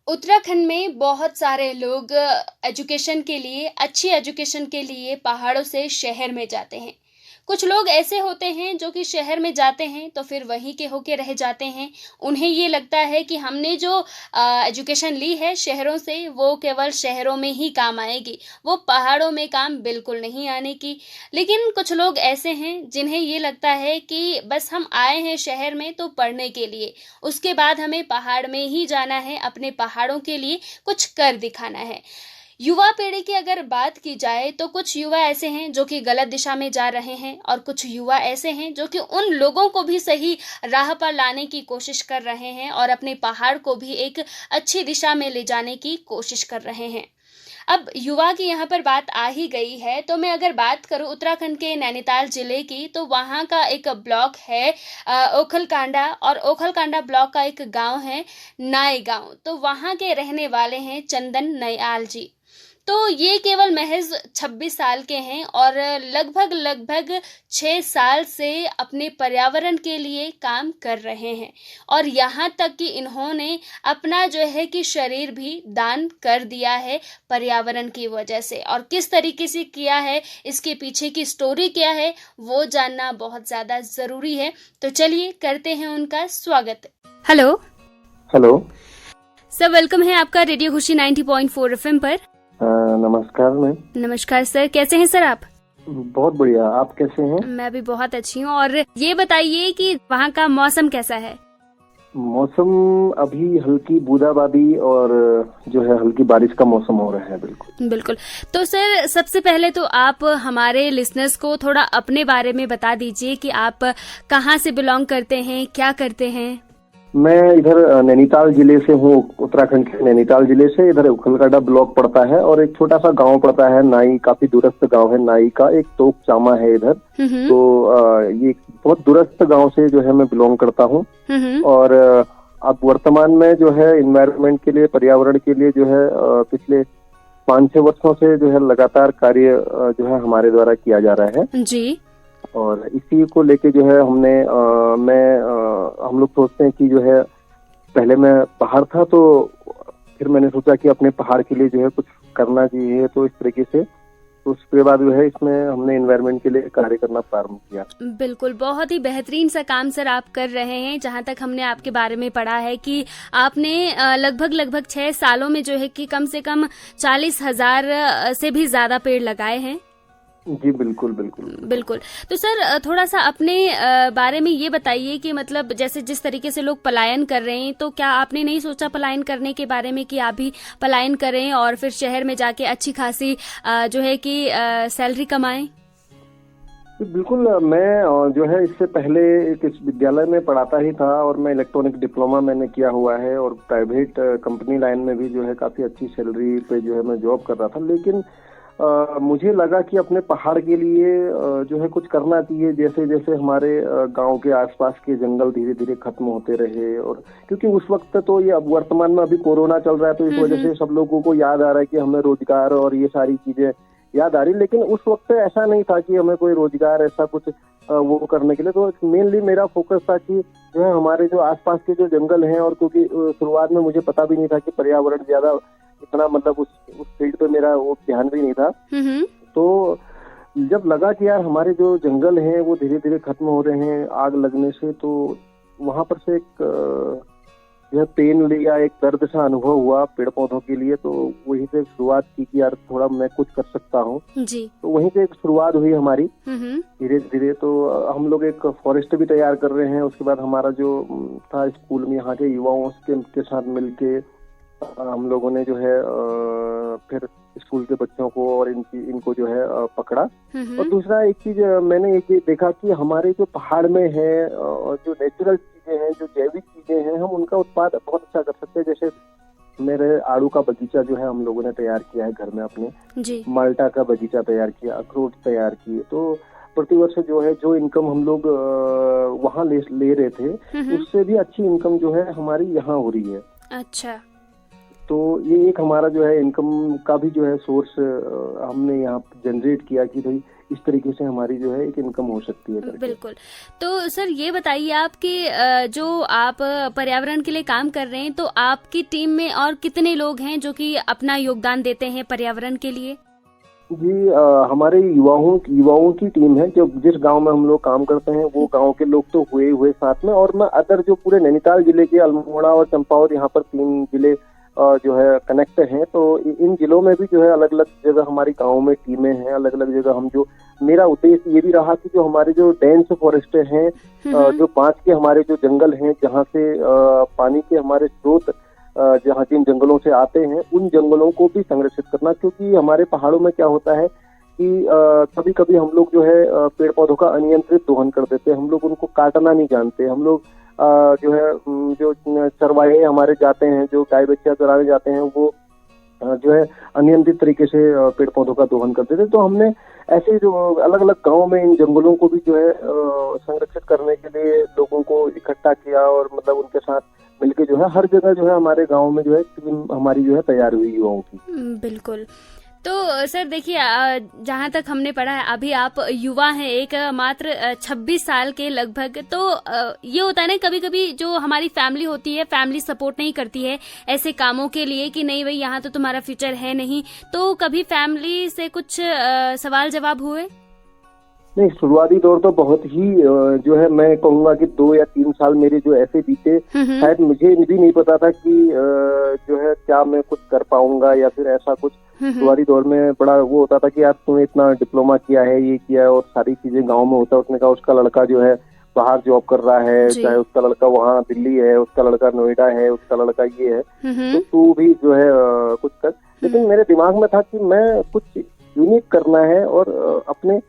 उत्तराखंड में बहुत सारे लोग एजुकेशन के लिए अच्छी एजुकेशन के लिए पहाड़ों से शहर में जाते हैं। कुछ लोग ऐसे होते हैं जो कि शहर में जाते हैं तो फिर वहीं के होके रह जाते हैं। उन्हें ये लगता है कि हमने जो एजुकेशन ली है शहरों से वो केवल शहरों में ही काम आएगी, वो पहाड़ों में काम बिल्कुल नहीं आने की। लेकिन कुछ लोग ऐसे हैं जिन्हें ये लगता है कि बस हम आए हैं शहर में तो पढ़ने के लिए, उसके बाद हमें पहाड़ में ही जाना है, अपने पहाड़ों के लिए कुछ कर दिखाना है। युवा पीढ़ी की अगर बात की जाए तो कुछ युवा ऐसे हैं जो कि गलत दिशा में जा रहे हैं और कुछ युवा ऐसे हैं जो कि उन लोगों को भी सही राह पर लाने की कोशिश कर रहे हैं और अपने पहाड़ को भी एक अच्छी दिशा में ले जाने की कोशिश कर रहे हैं। अब युवा की यहाँ पर बात आ ही गई है तो मैं अगर बात करूँ उत्तराखंड के नैनीताल जिले की, तो वहाँ का एक ब्लॉक है ओखलकांडा, और ओखलकांडा ब्लॉक का एक गांव है नाई गांव। तो वहाँ के रहने वाले हैं चंदन नयाल जी। तो ये केवल महज 26 साल के हैं और लगभग 6 साल से अपने पर्यावरण के लिए काम कर रहे हैं। और यहाँ तक कि इन्होंने अपना जो है कि शरीर भी दान कर दिया है पर्यावरण की वजह से। और किस तरीके से किया है, इसके पीछे की स्टोरी क्या है, वो जानना बहुत ज़्यादा ज़रूरी है। तो चलिए करते हैं उनका स्वागत। हेलो हेलो सर, वेलकम है आपका रेडियो खुशी 90.4 FM पर। नमस्कार मैम। नमस्कार सर, कैसे हैं सर आप? बहुत बढ़िया, आप कैसे हैं? मैं भी बहुत अच्छी हूँ। और ये बताइए कि वहाँ का मौसम कैसा है? मौसम अभी हल्की बूंदाबांदी और जो है हल्की बारिश का मौसम हो रहा है। बिल्कुल बिल्कुल। तो सर सबसे पहले तो आप हमारे लिसनर्स को थोड़ा अपने बारे में बता दीजिए कि आप कहाँ से बिलोंग करते हैं, क्या करते हैं? मैं इधर नैनीताल जिले से हूँ, उत्तराखंड के नैनीताल जिले से। इधर उखलकाडा ब्लॉक पड़ता है और एक छोटा सा गांव पड़ता है नाई, काफी दूरस्थ गांव है नाई का, एक तोक चामा है इधर। तो ये बहुत दूरस्थ गांव से जो है मैं बिलोंग करता हूँ। और अब वर्तमान में जो है इन्वायरमेंट के लिए, पर्यावरण के लिए जो है पिछले 5-6 वर्षों से जो है लगातार कार्य जो है हमारे द्वारा किया जा रहा है जी। और इसी को लेके जो है हम लोग सोचते हैं कि जो है पहले मैं बाहर था तो फिर मैंने सोचा कि अपने पहाड़ के लिए जो है कुछ करना चाहिए, तो इस तरीके से तो उसके बाद जो है इसमें हमने एनवायरनमेंट के लिए कार्य करना प्रारंभ किया। बिल्कुल, बहुत ही बेहतरीन सा काम सर आप कर रहे हैं। जहाँ तक हमने आपके बारे में पढ़ा है कि आपने लगभग 6 सालों में जो है कि कम से कम 40,000 से भी ज्यादा पेड़ लगाए हैं। जी बिल्कुल बिल्कुल बिल्कुल। तो सर थोड़ा सा अपने बारे में ये बताइए कि मतलब जैसे जिस तरीके से लोग पलायन कर रहे हैं, तो क्या आपने नहीं सोचा पलायन करने के बारे में कि आप भी पलायन करें और फिर शहर में जाके अच्छी खासी जो है कि सैलरी कमाएं? बिल्कुल। मैं जो है इससे पहले एक इस विद्यालय में पढ़ाता ही था और मैं इलेक्ट्रॉनिक डिप्लोमा मैंने किया हुआ है और प्राइवेट कंपनी लाइन में भी जो है काफी अच्छी सैलरी पे जो है मैं जॉब कर रहा था। लेकिन मुझे लगा कि अपने पहाड़ के लिए जो है कुछ करना चाहिए। जैसे जैसे हमारे गांव के आसपास के जंगल धीरे धीरे खत्म होते रहे, और क्योंकि उस वक्त तो ये अब वर्तमान में अभी कोरोना चल रहा है तो इस वजह से सब लोगों को याद आ रहा है कि हमें रोजगार और ये सारी चीजें याद आ रही। लेकिन उस वक्त ऐसा नहीं था कि हमें कोई रोजगार ऐसा कुछ वो करने के लिए। तो मेनली मेरा फोकस था कि जो है हमारे जो आसपास के जो जंगल हैं, और क्योंकि शुरुआत में मुझे पता भी नहीं था कि पर्यावरण ज्यादा इतना मतलब उस फील्ड पे मेरा वो ध्यान भी नहीं था। तो जब लगा कि यार हमारे जो जंगल हैं वो धीरे धीरे खत्म हो रहे हैं आग लगने से, तो वहां पर से एक यह पेन लिया, एक दर्द सा अनुभव हुआ पेड़ पौधों के लिए। तो वहीं से शुरुआत की कि यार थोड़ा मैं कुछ कर सकता हूँ। तो वहीं से एक शुरुआत हुई हमारी धीरे धीरे। तो हम लोग एक फॉरेस्ट भी तैयार कर रहे हैं। उसके बाद हमारा जो था स्कूल में यहाँ के युवाओं के साथ मिलके हम लोगों ने जो है फिर स्कूल के बच्चों को और इनको जो है पकड़ा। और दूसरा एक चीज मैंने एक देखा कि हमारे जो पहाड़ में है और जो नेचुरल चीजें हैं, जो जैविक चीजें हैं, हम उनका उत्पाद बहुत अच्छा कर सकते हैं। जैसे मेरे आड़ू का बगीचा जो है हम लोगों ने तैयार किया है घर में अपने जी। माल्टा का बगीचा तैयार किया, अखरोट तैयार किए। तो प्रतिवर्ष जो है जो इनकम हम लोग वहाँ ले रहे थे उससे भी अच्छी इनकम जो है हमारी यहाँ हो रही है। अच्छा। तो ये एक हमारा जो है इनकम का भी जो है सोर्स हमने यहाँ जनरेट किया कि भाई इस तरीके से हमारी जो है एक इनकम हो सकती है करके। बिल्कुल। तो सर ये बताइए आप कि जो आप पर्यावरण के लिए काम कर रहे हैं, तो आपकी टीम में और कितने लोग हैं जो कि अपना योगदान देते हैं पर्यावरण के लिए? जी, हमारे युवाओं की टीम है। जो जिस गांव में हम लोग काम करते हैं वो गांव के लोग तो हुए साथ में, और मैं अदर जो पूरे नैनीताल जिले के अल्मोड़ा और चंपावत, यहाँ पर 3 जिले जो है कनेक्ट हैं। तो इन जिलों में भी जो है अलग अलग जगह हमारी गाँव में टीमें हैं, अलग अलग जगह हम जो, मेरा उद्देश्य ये भी रहा कि जो हमारे जो डेंस फॉरेस्ट हैं, जो बांस के हमारे जो जंगल हैं, जहाँ से पानी के हमारे स्रोत जहाँ जिन जंगलों से आते हैं, उन जंगलों को भी संरक्षित करना। क्योंकि हमारे पहाड़ों में क्या होता है कि कभी कभी हम लोग जो है पेड़ पौधों का अनियंत्रित दोहन कर देते हैं। हम लोग उनको काटना नहीं जानते। हम लोग जो है जो चरवाहे हमारे जाते हैं, जो गाय बच्चा चराने जाते हैं, वो जो है अनियंत्रित तरीके से पेड़ पौधों का दोहन करते थे। तो हमने ऐसे जो अलग अलग गांव में इन जंगलों को भी जो है संरक्षित करने के लिए लोगों को इकट्ठा किया, और मतलब उनके साथ मिलके जो है हर जगह जो है हमारे गांव में जो है टीम हमारी जो है तैयार हुई युवाओं की। बिल्कुल। तो सर देखिए, जहाँ तक हमने पढ़ा है, अभी आप युवा हैं, एक मात्र 26 साल के लगभग। तो ये होता है ना, कभी कभी जो हमारी फैमिली होती है, फैमिली सपोर्ट नहीं करती है ऐसे कामों के लिए कि नहीं भाई यहाँ तो तुम्हारा फ्यूचर है नहीं। तो कभी फैमिली से कुछ सवाल जवाब हुए? नहीं, शुरुआती दौर तो बहुत ही जो है मैं कहूँगा कि 2 या 3 साल मेरे जो ऐसे बीते, शायद मुझे भी नहीं पता था कि जो है क्या मैं कुछ कर पाऊंगा या फिर ऐसा कुछ। शुरुआती दौर में बड़ा वो होता था कि यार तूने इतना डिप्लोमा किया है, ये किया है, और सारी चीजें गांव में होता है। उसने कहा उसका लड़का जो है बाहर जॉब कर रहा है, चाहे उसका लड़का वहाँ दिल्ली है, उसका लड़का नोएडा है, उसका लड़का ये है, तो तू भी जो है कुछ कर। लेकिन मेरे दिमाग में था कि मैं कुछ यूनिक करना है और अपने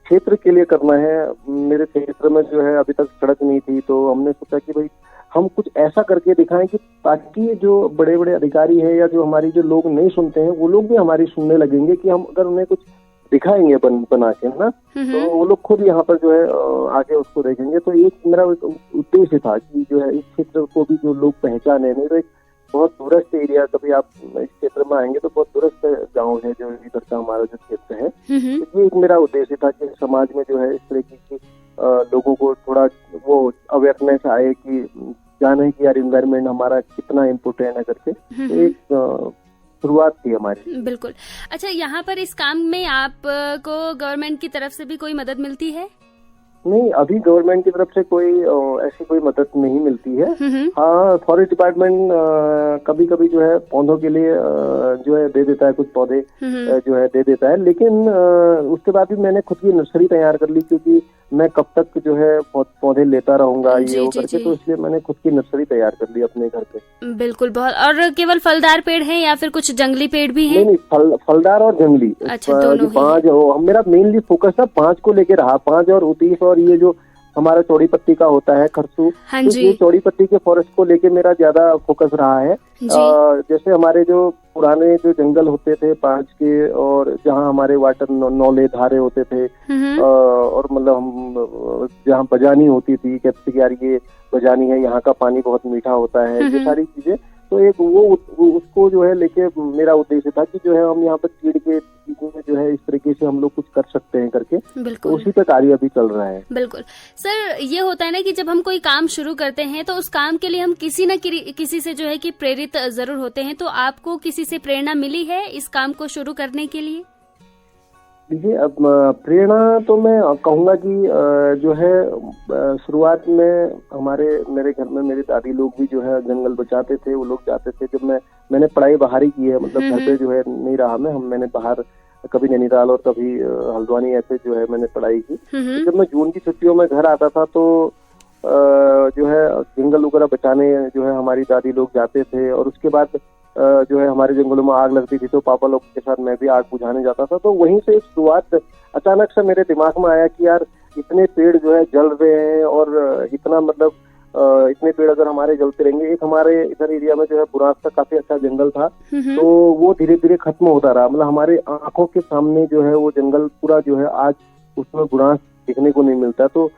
क्षेत्र के लिए करना है। मेरे क्षेत्र में जो है अभी तक सड़क नहीं थी, तो हमने सोचा कि भाई हम कुछ ऐसा करके दिखाएं कि ताकि जो बड़े बड़े अधिकारी हैं या जो हमारी जो लोग नहीं सुनते हैं, वो लोग भी हमारी सुनने लगेंगे कि हम अगर उन्हें कुछ दिखाएंगे बना के ना, तो वो लोग खुद यहाँ पर जो है आगे उसको देखेंगे। तो एक मेरा उद्देश्य था कि जो है इस क्षेत्र को भी जो लोग पहचाने। नहीं तो एक बहुत दूरस्थ एरिया, कभी आप इस क्षेत्र में आएंगे तो बहुत दूरस्थ गांव है जो इधर का हमारा जो क्षेत्र है। तो ये एक मेरा उद्देश्य था कि समाज में जो है इस तरीके की लोगों को थोड़ा वो अवेयरनेस आए कि जाने कि यार इन्वायरमेंट हमारा कितना इम्पोर्टेंट है करके। एक शुरुआत थी हमारी। बिल्कुल। अच्छा, यहाँ पर इस काम में आपको गवर्नमेंट की तरफ से भी कोई मदद मिलती है? नहीं, अभी गवर्नमेंट की तरफ से कोई ऐसी कोई मदद नहीं मिलती है। हाँ, फॉरेस्ट डिपार्टमेंट कभी कभी जो है पौधों के लिए जो है दे देता है, कुछ पौधे जो है दे देता है। लेकिन उसके बाद भी मैंने खुद की नर्सरी तैयार कर ली, क्योंकि मैं कब तक जो है पौधे लेता रहूंगा ये वो करके। तो इसलिए मैंने खुद की नर्सरी तैयार कर ली अपने घर पे। बिल्कुल। बहुत। और केवल फलदार पेड़ हैं या फिर कुछ जंगली पेड़ भी हैं? नहीं, फलदार और जंगली। अच्छा, दोनों। 5 मेरा मेनली फोकस था 5 को लेके रहा, 5 और 29 और ये जो हमारा चौड़ी पत्ती का होता है खरसू। हाँ तो जी। ये चौड़ी पत्ती के फॉरेस्ट को लेके मेरा ज्यादा फोकस रहा है। जैसे हमारे जो पुराने जो जंगल होते थे 5 के, और जहाँ हमारे वाटर नौले धारे होते थे, और मतलब हम जहाँ बजानी होती थी, कहते थे कि यार ये बजानी है, यहाँ का पानी बहुत मीठा होता है, ये सारी चीजें। तो एक वो उसको जो है लेके मेरा उद्देश्य था कि जो है हम यहाँ पर कीड़ के चीजों में जो है इस तरीके से हम लोग कुछ कर सकते हैं करके। तो उसी पे कार्य अभी चल रहा है। बिल्कुल। सर, ये होता है ना कि जब हम कोई काम शुरू करते हैं तो उस काम के लिए हम किसी न किसी से जो है कि प्रेरित जरूर होते हैं। तो आपको किसी से प्रेरणा मिली है इस काम को शुरू करने के लिए? देखिए, अब प्रेरणा तो मैं कहूँगा कि जो है शुरुआत में मेरे घर में मेरे दादी लोग भी जो है जंगल बचाते थे। वो लोग जाते थे। जब मैंने पढ़ाई बाहर ही की है, मतलब घर पे जो है नहीं रहा मैंने बाहर कभी नैनीताल और कभी हल्द्वानी ऐसे जो है मैंने पढ़ाई की। तो जब मैं जून की छुट्टियों में घर आता था तो जो है जंगल वगैरह बचाने जो है हमारी दादी लोग जाते थे। और उसके बाद जो है हमारे जंगलों में आग लगती थी तो पापा लोग के साथ मैं भी आग बुझाने जाता था। तो वहीं से एक शुरुआत अचानक से मेरे दिमाग में आया कि यार इतने पेड़ जो है जल रहे हैं, और इतना मतलब इतने पेड़ अगर हमारे जलते रहेंगे। एक हमारे इधर एरिया में जो है बुरांस का काफी अच्छा जंगल था, तो वो धीरे धीरे खत्म होता रहा। मतलब हमारे आंखों के सामने जो है वो जंगल पूरा जो है आज उसमें बुरांस देखने को नहीं मिलता। तो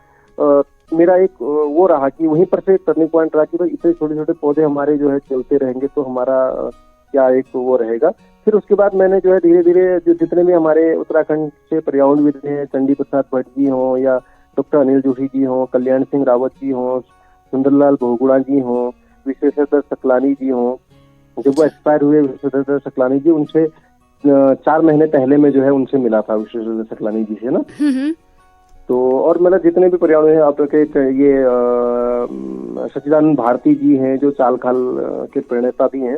मेरा एक वो रहा कि वहीं पर से टर्निंग पॉइंट रहा कि भाई इतने छोटे छोटे पौधे हमारे जो है चलते रहेंगे तो हमारा क्या एक वो रहेगा। फिर उसके बाद मैंने जो है धीरे धीरे जो जितने भी हमारे उत्तराखंड से पर्यावरणविद हैं, चंडी प्रसाद भट्ट जी हों या डॉक्टर अनिल जोशी जी हों, कल्याण सिंह रावत जी हों, सुंदरलाल बहुगुणा जी हों, विश्वेश्वर सकलानी जी हों, जब वो एक्सपायर हुए विश्वेश्वर सकलानी जी, उनसे 4 महीने पहले मैं जो है उनसे मिला था विश्वेश्वर सकलानी जी से ना। तो और मतलब जितने भी पर्यावरण है आपके ये सच्चिदानंद भारती जी हैं जो चाल खाल के प्रणेता भी हैं,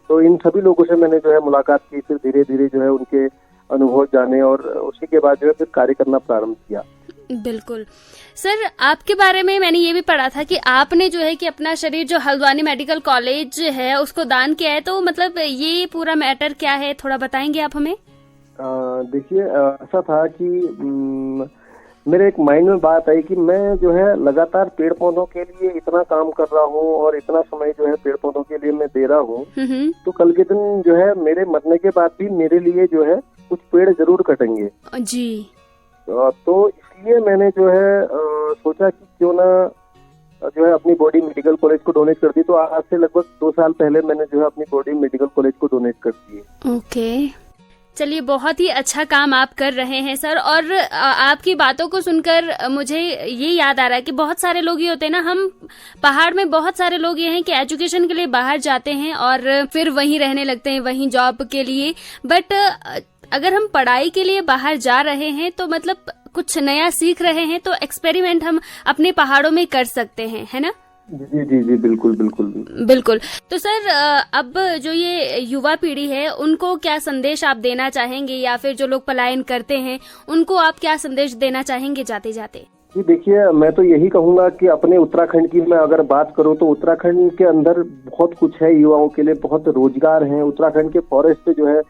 तो इन सभी लोगों से मैंने जो है मुलाकात की, फिर धीरे धीरे जो है उनके अनुभव जाने और उसी के बाद जो है फिर कार्य करना प्रारंभ किया। बिल्कुल सर, आपके बारे में मैंने ये भी पढ़ा था कि आपने जो है कि अपना शरीर जो हल्द्वानी मेडिकल कॉलेज है उसको दान किया है, तो मतलब ये पूरा मैटर क्या है, थोड़ा बताएंगे आप हमें? देखिए ऐसा था कि मेरे एक माइंड में बात आई कि मैं जो है लगातार पेड़ पौधों के लिए इतना काम कर रहा हूँ और इतना समय जो है पेड़ पौधों के लिए मैं दे रहा हूँ, तो कल के दिन जो है मेरे मरने के बाद भी मेरे लिए जो है कुछ पेड़ जरूर कटेंगे जी। तो इसलिए मैंने जो है सोचा कि क्यों ना जो है अपनी बॉडी मेडिकल कॉलेज को डोनेट कर दी। तो आज से लगभग 2 साल पहले मैंने जो है अपनी बॉडी मेडिकल कॉलेज को डोनेट कर दी। ओके, चलिए बहुत ही अच्छा काम आप कर रहे हैं सर। और आपकी बातों को सुनकर मुझे ये याद आ रहा है कि बहुत सारे लोग ये होते हैं ना, हम पहाड़ में बहुत सारे लोग ये हैं कि एजुकेशन के लिए बाहर जाते हैं और फिर वहीं रहने लगते हैं, वहीं जॉब के लिए। बट अगर हम पढ़ाई के लिए बाहर जा रहे हैं तो मतलब कुछ नया सीख रहे हैं, तो एक्सपेरिमेंट हम अपने पहाड़ों में कर सकते हैं, है ना? जी जी जी, बिल्कुल बिल्कुल बिल्कुल। तो सर अब जो ये युवा पीढ़ी है उनको क्या संदेश आप देना चाहेंगे, या फिर जो लोग पलायन करते हैं उनको आप क्या संदेश देना चाहेंगे जाते जाते? जी देखिए, मैं तो यही कहूंगा कि अपने उत्तराखंड की मैं अगर बात करूं तो उत्तराखंड के अंदर बहुत कुछ है, युवाओं के लिए बहुत रोजगार है। उत्तराखंड के फॉरेस्ट जो है,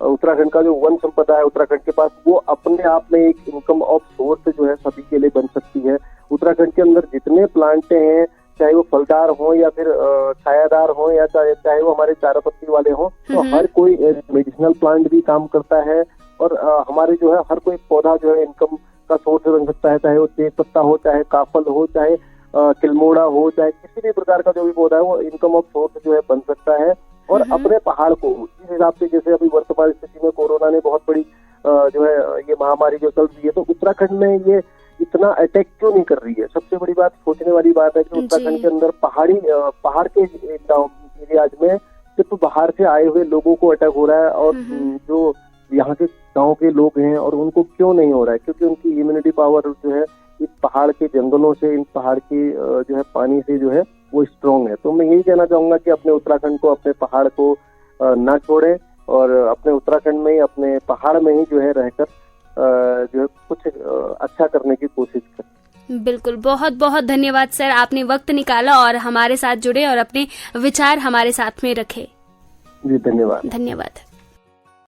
उत्तराखंड का जो वन संपदा है उत्तराखंड के पास, वो अपने आप में एक इनकम ऑफ सोर्स जो है सभी के लिए बन सकती है। उत्तराखंड के अंदर जितने प्लांटें हैं, चाहे वो फलदार हो या फिर छायादार हो या चाहे वो हमारे चारा पत्ती वाले हो, तो हर कोई मेडिसिनल प्लांट भी काम करता है। और हमारे जो है हर कोई पौधा जो है इनकम का सोर्स बन सकता है, चाहे वो तेज पत्ता हो, चाहे काफल हो, चाहे किलमोड़ा हो, चाहे किसी भी प्रकार का जो भी पौधा है वो इनकम ऑफ सोर्स जो है बन सकता है। और अपने पहाड़ को इस हिसाब से, जैसे अभी वर्तमान स्थिति में कोरोना ने बहुत बड़ी जो है ये महामारी जो चल रही है, तो उत्तराखंड में ये इतना अटैक क्यों नहीं कर रही है? सबसे बड़ी बात, सोचने वाली बात है कि उत्तराखंड के अंदर पहाड़ के एरियाज में सिर्फ बाहर से आए हुए लोगों को अटैक हो रहा है, और जो यहाँ के गांव के लोग हैं और उनको क्यों नहीं हो रहा है? क्योंकि उनकी इम्यूनिटी पावर जो है इस पहाड़ के जंगलों से, इन पहाड़ के जो है पानी से जो है वो स्ट्रॉन्ग है। तो मैं यही कहना चाहूंगा कि अपने उत्तराखंड को, अपने पहाड़ को ना छोड़ें और अपने उत्तराखंड में ही, अपने पहाड़ में ही जो है रहकर जो है कुछ अच्छा करने की कोशिश करें। बिल्कुल, बहुत बहुत धन्यवाद सर, आपने वक्त निकाला और हमारे साथ जुड़े और अपने विचार हमारे साथ में रखे। जी धन्यवाद। धन्यवाद।